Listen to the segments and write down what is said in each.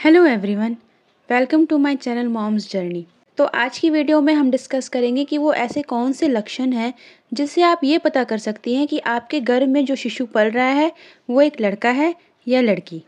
Hello everyone, welcome to my channel moms journey. तो आज की वीडियो में हम डिस्कस करेंगे कि वो ऐसे कौन से लक्षण हैं जिससे आप ये पता कर सकती हैं कि आपके घर में जो शिशु पल रहा है वो एक लड़का है या लड़की।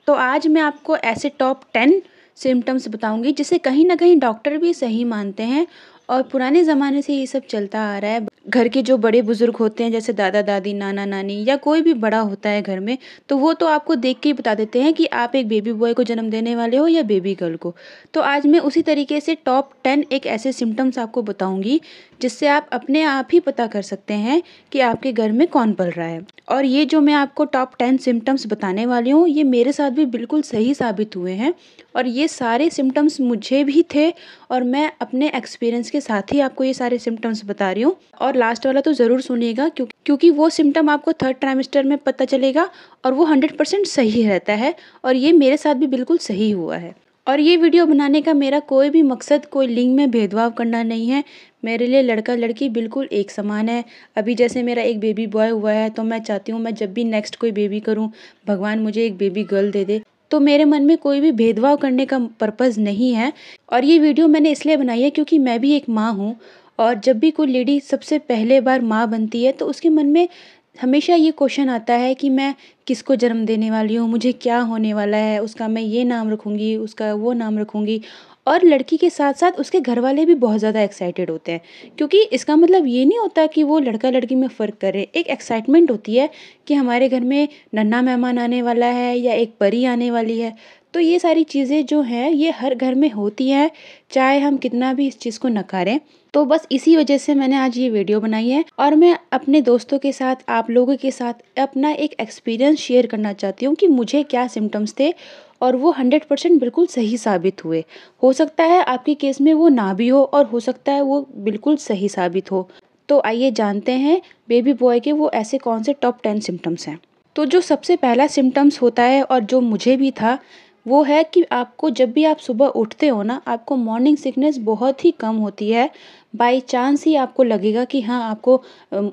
तो आज मैं आपको ऐसे टॉप 10 सिम्टम्स बताऊंगी जिसे कहीं ना कहीं डॉक्टर भी सही मानते हैं और पुराने ज़माने से ये सब चलता आ रहा है। घर के जो बड़े बुजुर्ग होते हैं जैसे दादा दादी, नाना नानी या कोई भी बड़ा होता है घर में, तो वो तो आपको देख के ही बता देते हैं कि आप एक बेबी बॉय को जन्म देने वाले हो या बेबी गर्ल को। तो आज मैं उसी तरीके से टॉप 10 एक ऐसे सिम्टम्स आपको बताऊंगी जिससे आप अपने आप ही पता कर सकते हैं कि आपके घर में कौन पल रहा है। और ये जो मैं आपको टॉप 10 सिम्टम्स बताने वाली हूँ ये मेरे साथ भी बिल्कुल सही साबित हुए हैं और ये सारे सिम्टम्स मुझे भी थे और मैं अपने एक्सपीरियंस के साथ ही आपको ये सारे सिम्टम्स बता रही हूँ। और लास्ट वाला तो ज़रूर सुनिएगा क्योंकि वो सिम्टम आपको थर्ड ट्राइमेस्टर में पता चलेगा और वो 100% सही रहता है और ये मेरे साथ भी बिल्कुल सही हुआ है। और ये वीडियो बनाने का मेरा कोई भी मकसद कोई लिंग में भेदभाव करना नहीं है। मेरे लिए लड़का लड़की बिल्कुल एक समान है। अभी जैसे मेरा एक बेबी बॉय हुआ है तो मैं चाहती हूँ मैं जब भी नेक्स्ट कोई बेबी करूँ भगवान मुझे एक बेबी गर्ल दे दे। तो मेरे मन में कोई भी भेदभाव करने का पर्पज़ नहीं है। और ये वीडियो मैंने इसलिए बनाई है क्योंकि मैं भी एक माँ हूँ और जब भी कोई लेडी सबसे पहले बार माँ बनती है तो उसके मन में हमेशा ये क्वेश्चन आता है कि मैं किसको जन्म देने वाली हूँ, मुझे क्या होने वाला है, उसका मैं ये नाम रखूँगी, उसका वो नाम रखूँगी। और लड़की के साथ साथ उसके घर वाले भी बहुत ज़्यादा एक्साइटेड होते हैं क्योंकि इसका मतलब ये नहीं होता कि वो लड़का लड़की में फ़र्क करे। एक एक्साइटमेंट होती है कि हमारे घर में नन्हा मेहमान आने वाला है या एक परी आने वाली है। तो ये सारी चीज़ें जो हैं ये हर घर में होती हैं, चाहे हम कितना भी इस चीज़ को नकारें। तो बस इसी वजह से मैंने आज ये वीडियो बनाई है और मैं अपने दोस्तों के साथ, आप लोगों के साथ अपना एक एक्सपीरियंस शेयर करना चाहती हूँ कि मुझे क्या सिम्टम्स थे और वो 100% बिल्कुल सही साबित हुए। हो सकता है आपके केस में वो ना भी हो और हो सकता है वो बिल्कुल सही साबित हो। तो आइए जानते हैं बेबी बॉय के वो ऐसे कौन से टॉप 10 सिम्टम्स हैं। तो जो सबसे पहला सिम्टम्स होता है और जो मुझे भी था वो है कि आपको जब भी आप सुबह उठते हो ना आपको मॉर्निंग सिकनेस बहुत ही कम होती है। बाई चांस ही आपको लगेगा कि हाँ आपको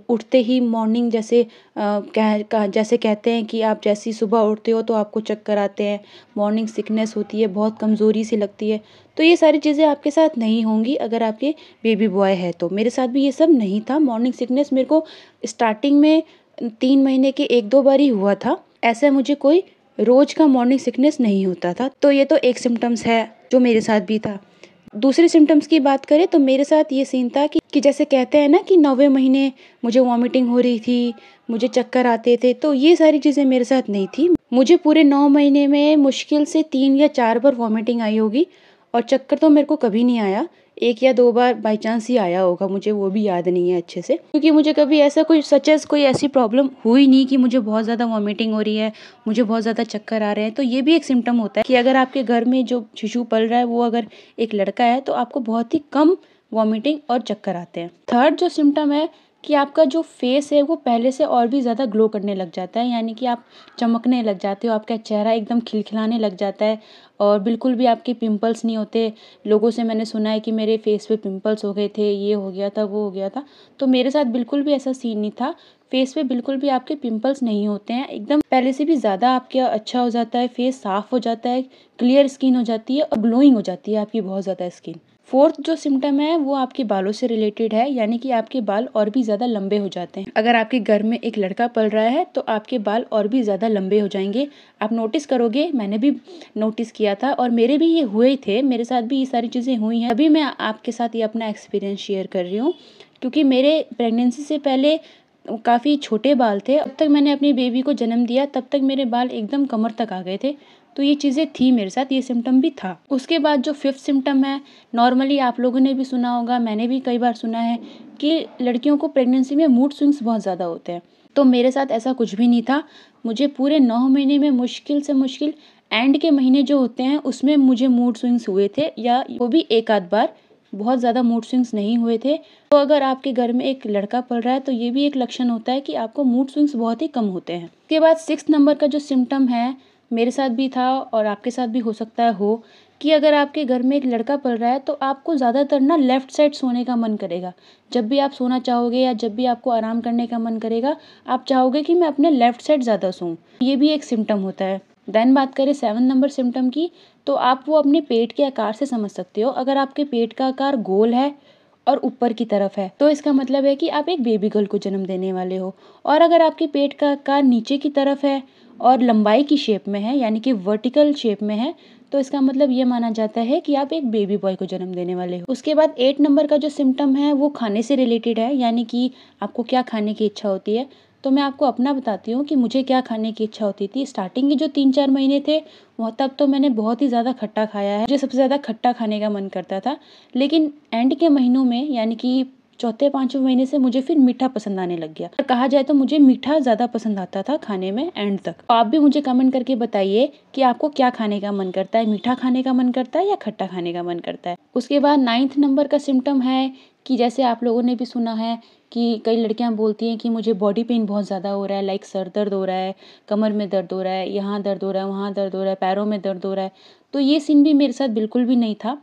उठते ही मॉर्निंग जैसे जैसे कहते हैं कि आप जैसी सुबह उठते हो तो आपको चक्कर आते हैं, मॉर्निंग सिकनेस होती है, बहुत कमज़ोरी सी लगती है। तो ये सारी चीज़ें आपके साथ नहीं होंगी अगर आपके बेबी बॉय है तो। मेरे साथ भी ये सब नहीं था। मॉर्निंग सिकनेस मेरे को स्टार्टिंग में 3 महीने के 1-2 बार ही हुआ था। ऐसा मुझे कोई रोज का मॉर्निंग सिकनेस नहीं होता था। तो ये तो एक सिम्टम्स है जो मेरे साथ भी था। दूसरे सिम्टम्स की बात करें तो मेरे साथ ये सीन था कि जैसे कहते हैं ना कि 9वें महीने मुझे वॉमिटिंग हो रही थी, मुझे चक्कर आते थे, तो ये सारी चीज़ें मेरे साथ नहीं थी। मुझे पूरे 9 महीने में मुश्किल से 3 या 4 बार वॉमिटिंग आई होगी और चक्कर तो मेरे को कभी नहीं आया। 1 या 2 बार बाई चांस ही आया होगा, मुझे वो भी याद नहीं है अच्छे से क्योंकि मुझे कभी ऐसा कोई ऐसी प्रॉब्लम हुई नहीं कि मुझे बहुत ज़्यादा वॉमिटिंग हो रही है, मुझे बहुत ज़्यादा चक्कर आ रहे हैं। तो ये भी एक सिम्टम होता है कि अगर आपके घर में जो शिशु पल रहा है वो अगर एक लड़का है तो आपको बहुत ही कम वॉमिटिंग और चक्कर आते हैं। थर्ड जो सिम्टम है कि आपका जो फेस है वो पहले से और भी ज़्यादा ग्लो करने लग जाता है, यानी कि आप चमकने लग जाते हो, आपका चेहरा एकदम खिलखिलाने लग जाता है और बिल्कुल भी आपके पिंपल्स नहीं होते। लोगों से मैंने सुना है कि मेरे फेस पे पिंपल्स हो गए थे, ये हो गया था, वो हो गया था। तो मेरे साथ बिल्कुल भी ऐसा सीन नहीं था। फेस पे बिल्कुल भी आपके पिंपल्स नहीं होते हैं, एकदम पहले से भी ज़्यादा आपका अच्छा हो जाता है, फेस साफ हो जाता है, क्लियर स्किन हो जाती है और ग्लोइंग हो जाती है आपकी बहुत ज़्यादा स्किन। फोर्थ जो सिम्टम है वो आपके बालों से रिलेटेड है, यानी कि आपके बाल और भी ज़्यादा लंबे हो जाते हैं। अगर आपके घर में एक लड़का पल रहा है तो आपके बाल और भी ज़्यादा लंबे हो जाएंगे। आप नोटिस करोगे, मैंने भी नोटिस किया था और मेरे भी ये हुए ही थे, मेरे साथ भी ये सारी चीज़ें हुई हैं। अभी मैं आपके साथ ये अपना एक्सपीरियंस शेयर कर रही हूँ क्योंकि मेरे प्रेगनेंसी से पहले काफ़ी छोटे बाल थे। अब तक मैंने अपनी बेबी को जन्म दिया तब तक मेरे बाल एकदम कमर तक आ गए थे। तो ये चीज़ें थी मेरे साथ, ये सिम्टम भी था। उसके बाद जो फिफ्थ सिम्टम है, नॉर्मली आप लोगों ने भी सुना होगा, मैंने भी कई बार सुना है कि लड़कियों को प्रेगनेंसी में मूड स्विंग्स बहुत ज़्यादा होते हैं। तो मेरे साथ ऐसा कुछ भी नहीं था। मुझे पूरे 9 महीने में मुश्किल से मुश्किल एंड के महीने जो होते हैं उसमें मुझे मूड स्विंग्स हुए थे, या वो भी एक आध बार, बहुत ज़्यादा मूड स्विंग्स नहीं हुए थे। तो अगर आपके घर में एक लड़का पल रहा है तो ये भी एक लक्षण होता है कि आपको मूड स्विंग्स बहुत ही कम होते हैं। उसके बाद 6 नंबर का जो सिम्टम है, मेरे साथ भी था और आपके साथ भी हो सकता है हो, कि अगर आपके घर में एक लड़का पल रहा है तो आपको ज़्यादातर ना लेफ़्ट साइड सोने का मन करेगा। जब भी आप सोना चाहोगे या जब भी आपको आराम करने का मन करेगा, आप चाहोगे कि मैं अपने लेफ़्ट साइड ज़्यादा सोऊं। ये भी एक सिम्टम होता है। देन बात करें 7 नंबर सिम्टम की, तो आप वो अपने पेट के आकार से समझ सकते हो। अगर आपके पेट का आकार गोल है और ऊपर की तरफ है तो इसका मतलब है कि आप एक बेबी गर्ल को जन्म देने वाले हो। और अगर आपके पेट का आकार नीचे की तरफ है और लंबाई की शेप में है, यानी कि वर्टिकल शेप में है, तो इसका मतलब ये माना जाता है कि आप एक बेबी बॉय को जन्म देने वाले हो। उसके बाद 8 नंबर का जो सिम्टम है वो खाने से रिलेटेड है, यानी कि आपको क्या खाने की इच्छा होती है। तो मैं आपको अपना बताती हूँ कि मुझे क्या खाने की इच्छा होती थी। स्टार्टिंग के जो 3-4 महीने थे वो तब तो मैंने बहुत ही ज़्यादा खट्टा खाया है, मुझे सबसे ज़्यादा खट्टा खाने का मन करता था। लेकिन एंड के महीनों में, यानी कि चौथे 5वें महीने से मुझे फिर मीठा पसंद आने लग गया। कहा जाए तो मुझे मीठा ज़्यादा पसंद आता था खाने में एंड तक। तो आप भी मुझे कमेंट करके बताइए कि आपको क्या खाने का मन करता है, मीठा खाने का मन करता है या खट्टा खाने का मन करता है। उसके बाद 9th नंबर का सिम्टम है कि जैसे आप लोगों ने भी सुना है कि कई लड़कियां बोलती हैं कि मुझे बॉडी पेन बहुत ज़्यादा हो रहा है, लाइक सर दर्द हो रहा है, कमर में दर्द हो रहा है, यहाँ दर्द हो रहा है, वहाँ दर्द हो रहा है, पैरों में दर्द हो रहा है। तो ये सीन भी मेरे साथ बिल्कुल भी नहीं था।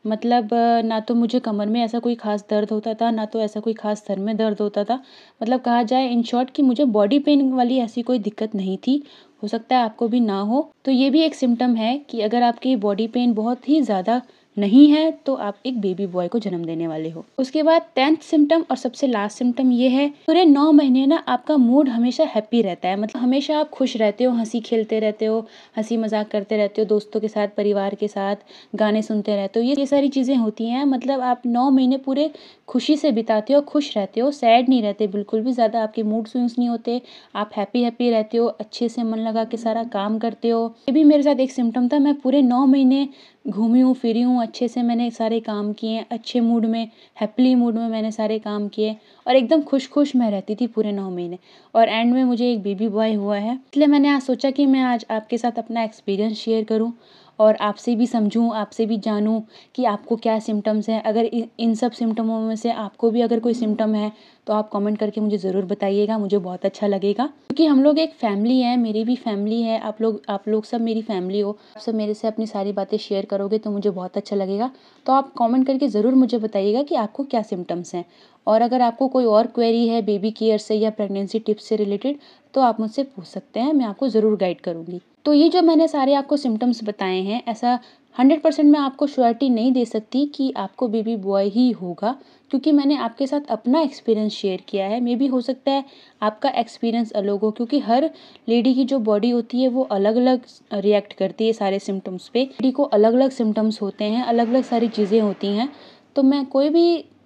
मतलब ना तो मुझे कमर में ऐसा कोई ख़ास दर्द होता था, ना तो ऐसा कोई ख़ास सर में दर्द होता था। मतलब कहा जाए इन शॉर्ट कि मुझे बॉडी पेन वाली ऐसी कोई दिक्कत नहीं थी। हो सकता है आपको भी ना हो। तो ये भी एक सिम्टम है कि अगर आपकी बॉडी पेन बहुत ही ज़्यादा नहीं है तो आप एक बेबी बॉय को जन्म देने वाले हो। उसके बाद 10th सिम्टम और सबसे लास्ट सिम्टम ये है, पूरे 9 महीने ना आपका मूड हमेशा हैप्पी रहता है। मतलब हमेशा आप खुश रहते हो, हंसी खेलते रहते हो, हंसी मजाक करते रहते हो, दोस्तों के साथ, परिवार के साथ, गाने सुनते रहते हो। ये सारी चीज़ें होती हैं। मतलब आप 9 महीने पूरे खुशी से बिताते हो, खुश रहते हो, सैड नहीं रहते बिल्कुल भी, ज़्यादा आपके मूड स्विंग्स नहीं होते, आप हैप्पी हैप्पी रहते हो, अच्छे से मन लगा के सारा काम करते हो। ये भी मेरे साथ एक सिम्टम था। मैं पूरे 9 महीने घूमी हूँ, फिरी हूँ, अच्छे से मैंने सारे काम किए, अच्छे मूड में, हैप्पी मूड में मैंने सारे काम किए और एकदम खुश मैं रहती थी पूरे 9 महीने। और एंड में मुझे एक बेबी बॉय हुआ है। इसलिए मैंने आज सोचा कि मैं आज आपके साथ अपना एक्सपीरियंस शेयर करूं और आपसे भी समझूं, आपसे भी जानूं कि आपको क्या सिम्टम्स हैं। अगर इन सब सिम्टमों में से आपको भी अगर कोई सिम्टम है तो आप कमेंट करके मुझे ज़रूर बताइएगा, मुझे बहुत अच्छा लगेगा। क्योंकि हम लोग एक फैमिली है, मेरी भी फैमिली है, आप लोग सब मेरी फैमिली हो। आप सब मेरे से अपनी सारी बातें शेयर करोगे तो मुझे बहुत अच्छा लगेगा। तो आप कमेंट करके ज़रूर मुझे बताइएगा कि आपको क्या सिम्टम्स हैं। और अगर आपको कोई और क्वेरी है बेबी केयर से या प्रेगनेंसी टिप्स से रिलेटेड तो आप मुझसे पूछ सकते हैं, मैं आपको ज़रूर गाइड करूँगी। तो ये जो मैंने सारे आपको सिम्टम्स बताए हैं, ऐसा 100% मैं आपको श्योरिटी नहीं दे सकती कि आपको बेबी बॉय ही होगा, क्योंकि मैंने आपके साथ अपना एक्सपीरियंस शेयर किया है। मे भी हो सकता है आपका एक्सपीरियंस अलग हो, क्योंकि हर लेडी की जो बॉडी होती है वो अलग अलग रिएक्ट करती है सारे सिम्टम्स पे। लेडी को अलग अलग सिम्टम्स होते हैं, अलग अलग सारी चीज़ें होती हैं। तो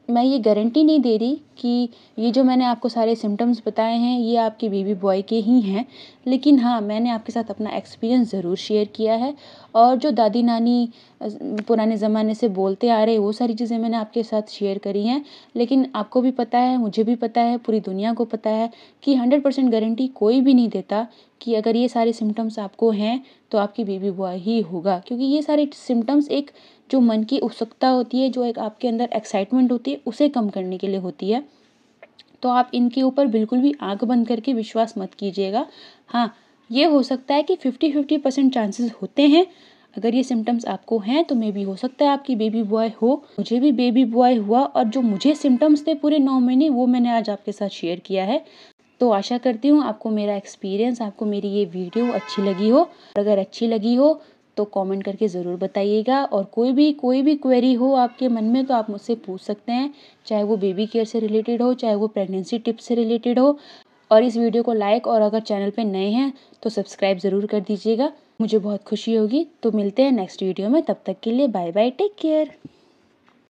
मैं ये गारंटी नहीं दे रही कि ये जो मैंने आपको सारे सिम्टम्स बताए हैं ये आपके बेबी बॉय के ही हैं। लेकिन हाँ, मैंने आपके साथ अपना एक्सपीरियंस ज़रूर शेयर किया है। और जो दादी नानी पुराने ज़माने से बोलते आ रहे वो सारी चीज़ें मैंने आपके साथ शेयर करी हैं। लेकिन आपको भी पता है, मुझे भी पता है, पूरी दुनिया को पता है कि 100% गारंटी कोई भी नहीं देता कि अगर ये सारे सिम्टम्स आपको हैं तो आपकी बेबी बॉय ही होगा। क्योंकि ये सारे सिम्टम्स एक जो मन की उत्सुकता होती है, जो एक आपके अंदर एक्साइटमेंट होती है, उसे कम करने के लिए होती है। तो आप इनके ऊपर बिल्कुल भी आंख बंद करके विश्वास मत कीजिएगा। हाँ, ये हो सकता है कि 50-50% चांसेस होते हैं। अगर ये सिम्टम्स आपको हैं तो मे भी हो सकता है आपकी बेबी बॉय हो। मुझे भी बेबी बॉय हुआ और जो मुझे सिम्टम्स थे पूरे 9 महीने वो मैंने आज आपके साथ शेयर किया है। तो आशा करती हूँ आपको मेरा एक्सपीरियंस, आपको मेरी ये वीडियो अच्छी लगी हो। और अगर अच्छी लगी हो तो कमेंट करके ज़रूर बताइएगा। और कोई भी क्वेरी हो आपके मन में तो आप मुझसे पूछ सकते हैं, चाहे वो बेबी केयर से रिलेटेड हो, चाहे वो प्रेगनेंसी टिप्स से रिलेटेड हो। और इस वीडियो को लाइक और अगर चैनल पे नए हैं तो सब्सक्राइब ज़रूर कर दीजिएगा, मुझे बहुत खुशी होगी। तो मिलते हैं नेक्स्ट वीडियो में, तब तक के लिए बाय बाय, टेक केयर।